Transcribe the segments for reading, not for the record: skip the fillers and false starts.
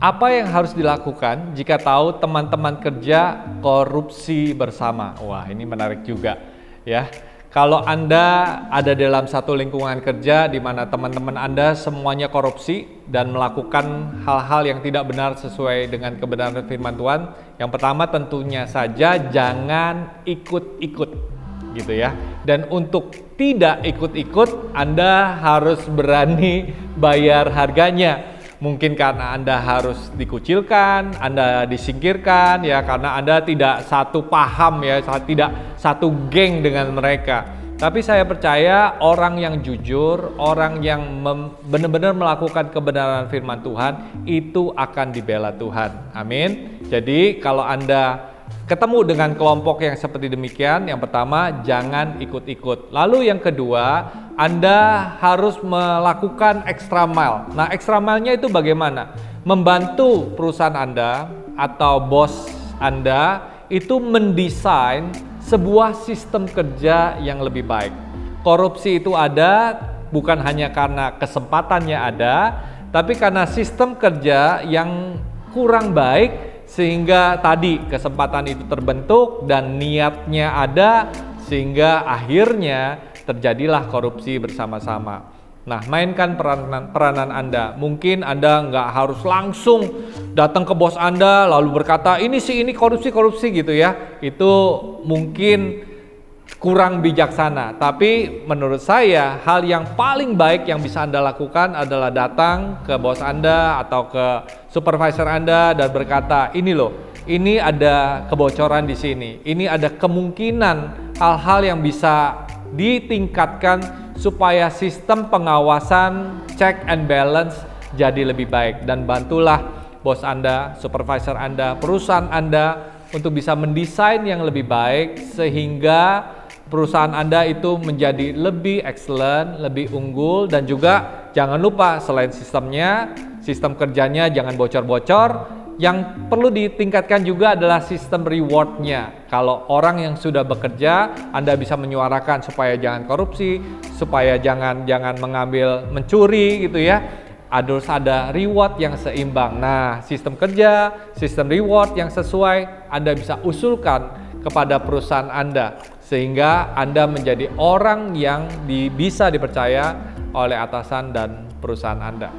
Apa yang harus dilakukan jika tahu teman-teman kerja korupsi bersama? Wah, ini menarik juga ya. Kalau Anda ada dalam satu lingkungan kerja di mana teman-teman Anda semuanya korupsi dan melakukan hal-hal yang tidak benar sesuai dengan kebenaran firman Tuhan, yang pertama tentunya saja jangan ikut-ikut gitu ya. Dan untuk tidak ikut-ikut, Anda harus berani bayar harganya. Mungkin karena Anda harus dikucilkan, Anda disingkirkan ya, karena Anda tidak satu paham ya, tidak satu geng dengan mereka. Tapi saya percaya orang yang jujur, orang yang benar-benar melakukan kebenaran firman Tuhan, itu akan dibela Tuhan. Amin. Jadi kalau Anda ketemu dengan kelompok yang seperti demikian, yang pertama jangan ikut-ikut. Lalu yang kedua, Anda harus melakukan extra mile. Nah, extra mile-nya itu bagaimana? Membantu perusahaan Anda atau bos Anda itu mendesain sebuah sistem kerja yang lebih baik. Korupsi itu ada bukan hanya karena kesempatannya ada, tapi karena sistem kerja yang kurang baik, sehingga tadi kesempatan itu terbentuk dan niatnya ada, sehingga akhirnya terjadilah korupsi bersama-sama. Nah, mainkan peranan Anda. Mungkin Anda nggak harus langsung datang ke bos Anda lalu berkata ini korupsi gitu ya. Itu mungkin kurang bijaksana. Tapi menurut saya hal yang paling baik yang bisa Anda lakukan adalah datang ke bos Anda atau ke supervisor Anda dan berkata, ini ada kebocoran di sini. Ini ada kemungkinan hal-hal yang bisa ditingkatkan supaya sistem pengawasan check and balance jadi lebih baik, dan bantulah bos Anda, supervisor Anda, perusahaan Anda untuk bisa mendesain yang lebih baik sehingga perusahaan Anda itu menjadi lebih excellent, lebih unggul. Dan juga jangan lupa selain sistemnya, sistem kerjanya jangan bocor-bocor. Yang perlu ditingkatkan juga adalah sistem rewardnya. Kalau orang yang sudah bekerja, Anda bisa menyuarakan supaya jangan korupsi, supaya jangan mencuri gitu ya. Harus ada reward yang seimbang. Nah, sistem kerja, sistem reward yang sesuai Anda bisa usulkan kepada perusahaan Anda, sehingga Anda menjadi orang yang bisa dipercaya oleh atasan dan perusahaan Anda.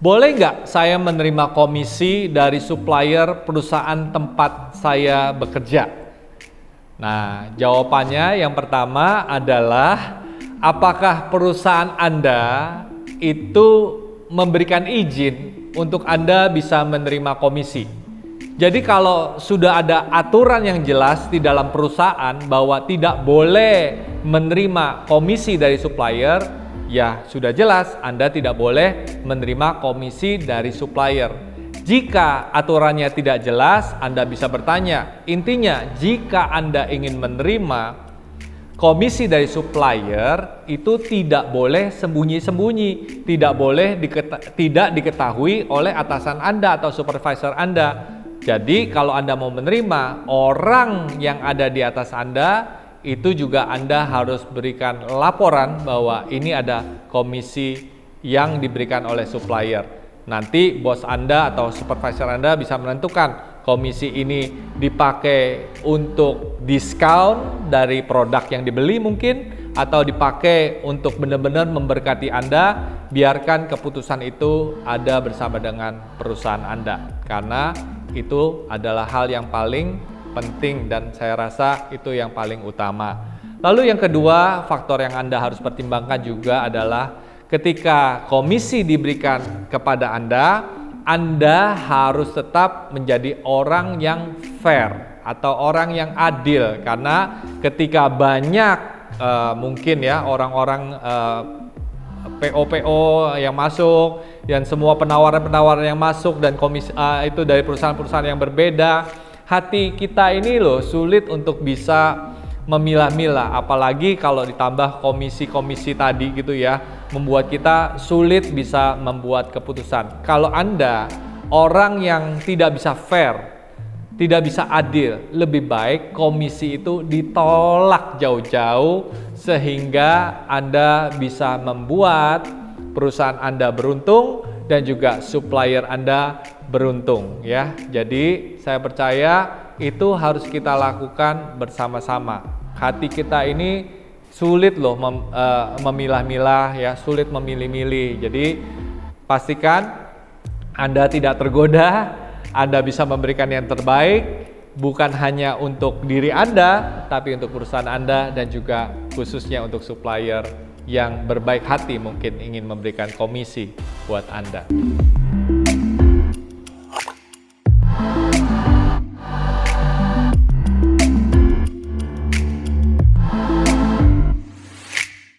Boleh nggak saya menerima komisi dari supplier perusahaan tempat saya bekerja? Nah, jawabannya yang pertama adalah apakah perusahaan Anda itu memberikan izin untuk Anda bisa menerima komisi. Jadi kalau sudah ada aturan yang jelas di dalam perusahaan bahwa tidak boleh menerima komisi dari supplier, ya sudah jelas Anda tidak boleh menerima komisi dari supplier. Jika aturannya tidak jelas, Anda bisa bertanya. Intinya, jika Anda ingin menerima komisi dari supplier, itu tidak boleh sembunyi-sembunyi, tidak diketahui oleh atasan Anda atau supervisor Anda. Jadi kalau Anda mau menerima, orang yang ada di atas Anda itu juga Anda harus berikan laporan bahwa ini ada komisi yang diberikan oleh supplier. Nanti bos Anda atau supervisor Anda bisa menentukan komisi ini dipakai untuk diskon dari produk yang dibeli mungkin, atau dipakai untuk benar-benar memberkati Anda. Biarkan keputusan itu ada bersama dengan perusahaan Anda, karena itu adalah hal yang paling penting dan saya rasa itu yang paling utama. Lalu yang kedua, faktor yang Anda harus pertimbangkan juga adalah ketika komisi diberikan kepada Anda harus tetap menjadi orang yang fair atau orang yang adil. Karena ketika banyak mungkin ya orang-orang PO yang masuk dan semua penawaran yang masuk dan komisi itu dari perusahaan-perusahaan yang berbeda, hati kita ini sulit untuk bisa memilah-milah, apalagi kalau ditambah komisi-komisi tadi gitu ya, membuat kita sulit bisa membuat keputusan. Kalau Anda orang yang tidak bisa fair, tidak bisa adil, lebih baik komisi itu ditolak jauh-jauh sehingga Anda bisa membuat perusahaan Anda beruntung dan juga supplier Anda beruntung ya. Jadi saya percaya itu harus kita lakukan bersama-sama. Hati kita ini sulit loh memilah-milah ya, sulit memilih-milih. Jadi pastikan Anda tidak tergoda, Anda bisa memberikan yang terbaik, bukan hanya untuk diri Anda, tapi untuk perusahaan Anda dan juga khususnya untuk supplier yang berbaik hati mungkin ingin memberikan komisi buat Anda.